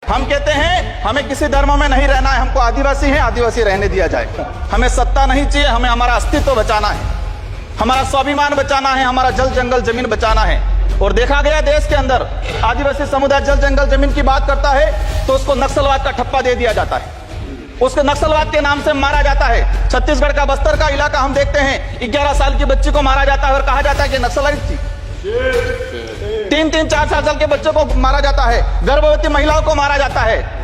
हम कहते हैं हमें किसी धर्म में नहीं रहना है, हमको आदिवासी है, आदिवासी रहने दिया जाए। हमें सत्ता नहीं चाहिए, हमें हमारा अस्तित्व बचाना है, हमारा स्वाभिमान बचाना है, हमारा जल जंगल जमीन बचाना है। और देखा गया देश के अंदर आदिवासी समुदाय जल जंगल जमीन की बात करता है तो उसको नक्सलवाद का ठप्पा दे दिया जाता है, उसको नक्सलवाद के नाम से मारा जाता है। छत्तीसगढ़ का बस्तर का इलाका हम देखते हैं, 11 साल की बच्ची को मारा जाता है और कहा जाता है कि नक्सलाइट थी। 3-3, 4 साल के बच्चों को मारा जाता है, गर्भवती महिलाओं को मारा जाता है।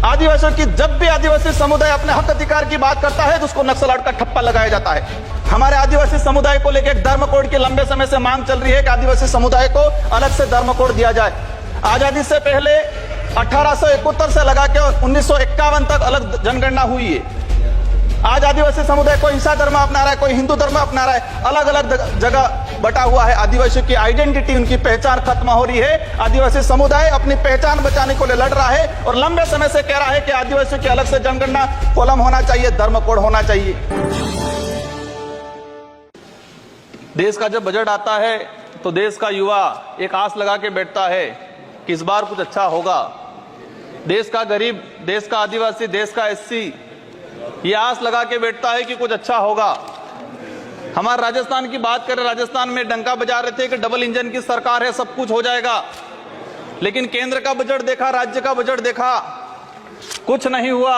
आदिवासियों की जब भी आदिवासी समुदाय अपने हक अधिकार की बात करता है तो उसको नक्सलवाद का ठप्पा लगाया जाता है। हमारे आदिवासी समुदाय को लेकर एक धर्म कोड की लंबे समय से मांग चल रही है कि आदिवासी समुदाय को अलग से धर्म कोड दिया जाए। आजादी से पहले 1871 से लगा के 1951 तक अलग जनगणना हुई है। आज आदिवासी समुदाय कोई ईसाई धर्म अपना रहा है, कोई हिंदू धर्म अपना रहा है, अलग अलग जगह बटा हुआ है। आदिवासियों की आइडेंटिटी, उनकी पहचान खत्म हो रही है। आदिवासी समुदाय अपनी पहचान बचाने को लिए लड़ रहा है और लंबे समय से कह रहा है कि आदिवासियों की अलग से जनगणना कॉलम होना चाहिए, धर्म कोड होना चाहिए। देश का जब बजट आता है तो देश का युवा एक आस लगा के बैठता है कि इस बार कुछ अच्छा होगा। देश का गरीब, देश का आदिवासी, देश का एससी ये आस लगा के बैठता है कि कुछ अच्छा होगा। हमारे राजस्थान की बात करें, राजस्थान में डंका बजा रहे थे कि डबल इंजन की सरकार है, सब कुछ हो जाएगा। लेकिन केंद्र का बजट देखा, राज्य का बजट देखा, कुछ नहीं हुआ।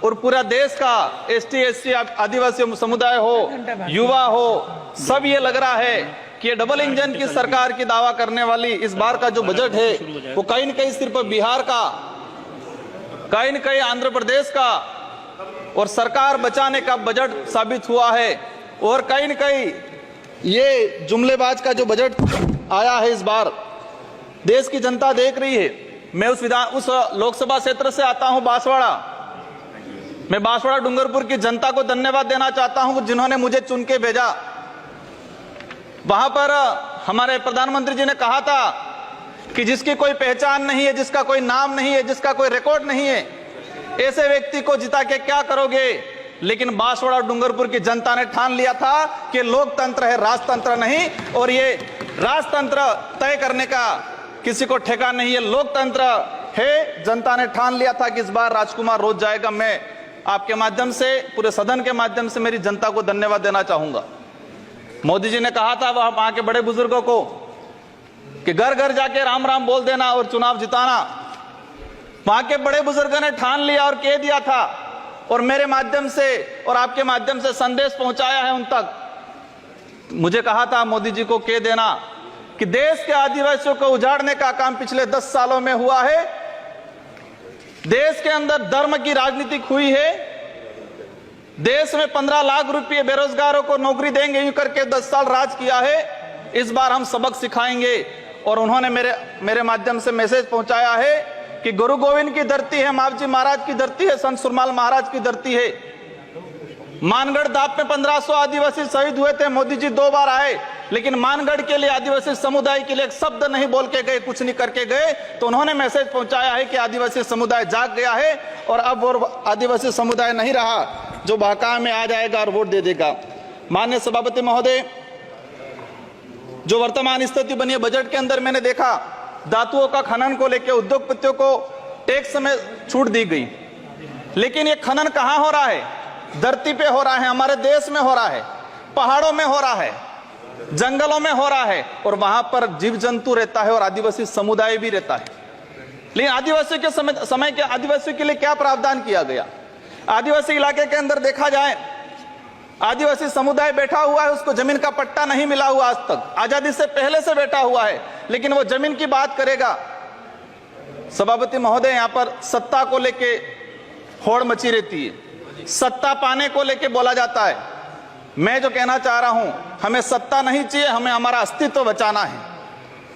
और पूरा देश का एसटी एससी आदिवासी समुदाय हो, युवा हो, सब ये लग रहा है कि डबल इंजन की सरकार की दावा करने वाली इस बार का जो बजट है वो कहीं न कहीं सिर्फ बिहार का, कहीं न कहीं आंध्र प्रदेश का और सरकार बचाने का बजट साबित हुआ है। और कहीं न कहीं ये जुमलेबाज का जो बजट आया है इस बार, देश की जनता देख रही है। मैं उस लोकसभा क्षेत्र से आता हूं, बांसवाड़ा। मैं बांसवाड़ा डूंगरपुर की जनता को धन्यवाद देना चाहता हूं जिन्होंने मुझे चुन के भेजा। वहां पर हमारे प्रधानमंत्री जी ने कहा था कि जिसकी कोई पहचान नहीं है, जिसका कोई नाम नहीं है, जिसका कोई रिकॉर्ड नहीं है, ऐसे व्यक्ति को जिता के क्या करोगे। लेकिन बांसवाड़ा डूंगरपुर की जनता ने ठान लिया था कि लोकतंत्र है, राजतंत्र नहीं। और ये राजतंत्र तय करने का किसी को ठेका नहीं है, लोकतंत्र है। जनता ने ठान लिया था कि इस बार राजकुमार रोज जाएगा। मैं आपके माध्यम से, पूरे सदन के माध्यम से मेरी जनता को धन्यवाद देना चाहूंगा। मोदी जी ने कहा था वहां के बड़े बुजुर्गों को कि घर घर जाके राम राम बोल देना और चुनाव जिताना। वहां के बड़े बुजुर्गों ने ठान लिया और कह दिया था, और मेरे माध्यम से और आपके माध्यम से संदेश पहुंचाया है उन तक। मुझे कहा था मोदी जी को कह देना कि देश के आदिवासियों को उजाड़ने का काम पिछले 10 सालों में हुआ है। देश के अंदर धर्म की राजनीति हुई है। देश में 15 लाख रुपए बेरोजगारों को नौकरी देंगे यूं करके 10 साल राज किया है। इस बार हम सबक सिखाएंगे। और उन्होंने मेरे माध्यम से मैसेज पहुंचाया है कि गुरु गोविंद की धरती है, मावजी महाराज की धरती है, संत सुरमाल महाराज की धरती है। मानगढ़ दाप में 1500 आदिवासी शहीद हुए थे। मोदी जी 2 बार आए, लेकिन मानगढ़ के लिए, आदिवासी समुदाय के लिए एक शब्द नहीं बोल के गए, कुछ नहीं करके गए। तो उन्होंने मैसेज पहुंचाया है कि आदिवासी समुदाय जाग गया है और अब वो आदिवासी समुदाय नहीं रहा जो बहका में आ जाएगा और वोट दे देगा। माननीय सभापति महोदय, जो वर्तमान स्थिति बनी है बजट के अंदर, मैंने देखा धातुओं का खनन को लेकर उद्योगपतियों को टैक्स में छूट दी गई। लेकिन ये खनन कहां हो रहा है? धरती पे हो रहा है, हमारे देश में हो रहा है, पहाड़ों में हो रहा है, जंगलों में हो रहा है। और वहां पर जीव जंतु रहता है और आदिवासी समुदाय भी रहता है। लेकिन आदिवासी के समय के आदिवासियों के लिए क्या प्रावधान किया गया? आदिवासी इलाके के अंदर देखा जाए, आदिवासी समुदाय बैठा हुआ है, उसको जमीन का पट्टा नहीं मिला हुआ आज तक, आजादी से पहले से बैठा हुआ है। लेकिन वो जमीन की बात करेगा। सभापति महोदय, यहां पर सत्ता को लेके होड़ मची रहती है, सत्ता पाने को लेके बोला जाता है। मैं जो कहना चाह रहा हूं, हमें सत्ता नहीं चाहिए, हमें हमारा अस्तित्व बचाना है,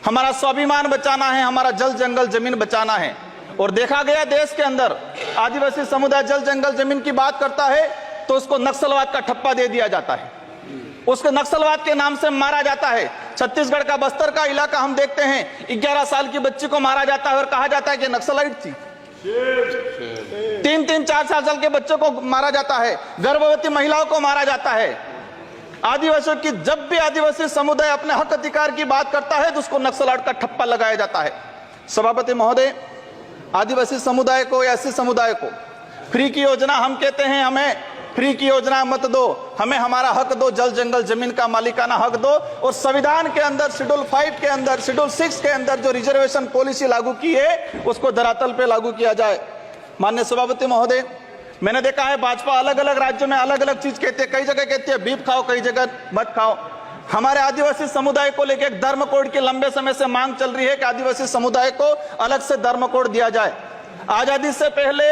हमारा स्वाभिमान बचाना है, हमारा जल जंगल जमीन बचाना है। और देखा गया देश के अंदर आदिवासी समुदाय जल जंगल जमीन की बात करता है तो उसको नक्सलवाद का ठप्पा दे दिया जाता है, उसको नक्सलवाद के नाम से मारा जाता है। छत्तीसगढ़ का बस्तर का इलाका हम देखते हैं, 11 साल की बच्ची को मारा जाता है और कहा जाता है कि नक्सलाइट थी। 3-3, 4 साल के बच्चों को मारा जाता है, गर्भवती महिलाओं को मारा जाता है। आदिवासियों की जब भी आदिवासी समुदाय अपने हक अधिकार की बात करता है तो उसको नक्सलवाद का ठप्पा लगाया जाता है। सभापति महोदय, आदिवासी समुदाय को या एससी समुदाय को फ्री की योजना, हम कहते हैं हमें फ्री की योजना मत दो, हमें हमारा हक दो, जल जंगल जमीन का मालिकाना हक दो। और संविधान के अंदर शेड्यूल 5 के अंदर, शेड्यूल 6 के अंदर जो रिजर्वेशन पॉलिसी लागू की है उसको धरातल पे लागू किया जाए। माननीय सभापति महोदय, मैंने देखा है भाजपा अलग अलग राज्यों में अलग अलग चीज कहती है, कई जगह कहती है बीफ खाओ, कई जगह मत खाओ। हमारे आदिवासी समुदाय को लेकर एक धर्म कोड की लंबे समय से मांग चल रही है कि आदिवासी समुदाय को अलग से धर्म कोड दिया जाए। आजादी से पहले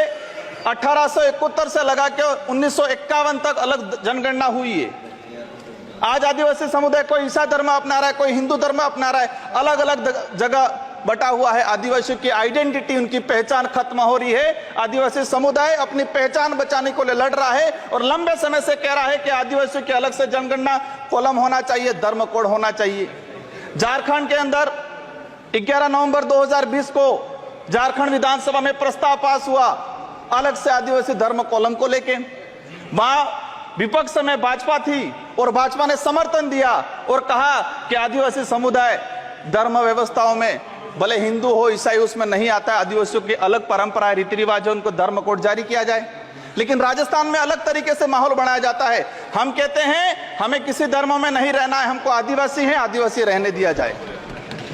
1871 से लगा के 1951 तक अलग जनगणना हुई है। आज आदिवासी समुदाय कोई ईसाई धर्म अपना रहा है, कोई हिंदू धर्म अपना रहा है, अलग अलग जगह बटा हुआ है। आदिवासियों की आइडेंटिटी, उनकी पहचान खत्म हो रही है। आदिवासी समुदाय अपनी पहचान बचाने को लड़ रहा है और लंबे समय से कह रहा है कि आदिवासियों की अलग से जनगणना कॉलम होना चाहिए, धर्म कोड होना चाहिए। झारखंड के अंदर 11 नवंबर 2020 को झारखंड विधानसभा में प्रस्ताव पास हुआ अलग से आदिवासी धर्म कॉलम को लेके। वहां विपक्ष में भाजपा थी और भाजपा ने समर्थन दिया और कहा कि आदिवासी समुदाय धर्म व्यवस्थाओं में भले हिंदू हो ईसाई उसमें नहीं आता है, आदिवासियों की अलग परंपराएं रीति रिवाज है, उनको धर्म कोड जारी किया जाए। लेकिन राजस्थान में अलग तरीके से माहौल बनाया जाता है। हम कहते हैं हमें किसी धर्म में नहीं रहना है, हमको आदिवासी है, आदिवासी रहने दिया जाए।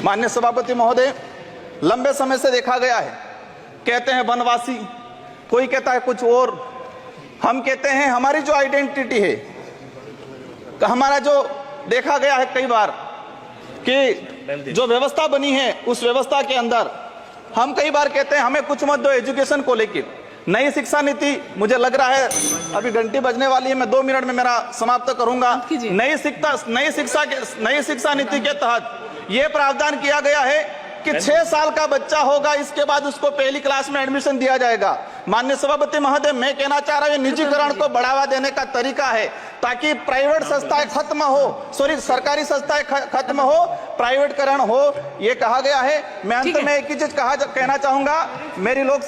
माननीय सभापति महोदय, लंबे समय से देखा गया है, कहते हैं वनवासी, कोई कहता है कुछ और। हम कहते हैं हमारी जो आइडेंटिटी है, हमारा जो देखा गया है कई बार कि जो व्यवस्था बनी है उस व्यवस्था के अंदर हम कई बार कहते हैं हमें कुछ मत दो एजुकेशन को लेकर। नई शिक्षा नीति, मुझे लग रहा है अभी घंटी बजने वाली है, मैं 2 मिनट में मेरा समाप्त करूंगा। नई शिक्षा नीति के तहत यह प्रावधान किया गया है कि 6 साल का बच्चा होगा इसके बाद उसको पहली क्लास में एडमिशन दिया जाएगा। माननीय सभापति महोदय, मैं कहना चाह रहा हूं निजीकरण को बढ़ावा देने का तरीका है ताकि प्राइवेट संस्थाएं खत्म हो, सरकारी संस्थाएं खत्म हो, प्राइवेटकरण हो, ये कहा गया है। मैं अंत में एक ही चीज कहना चाहूंगा, मेरी लोग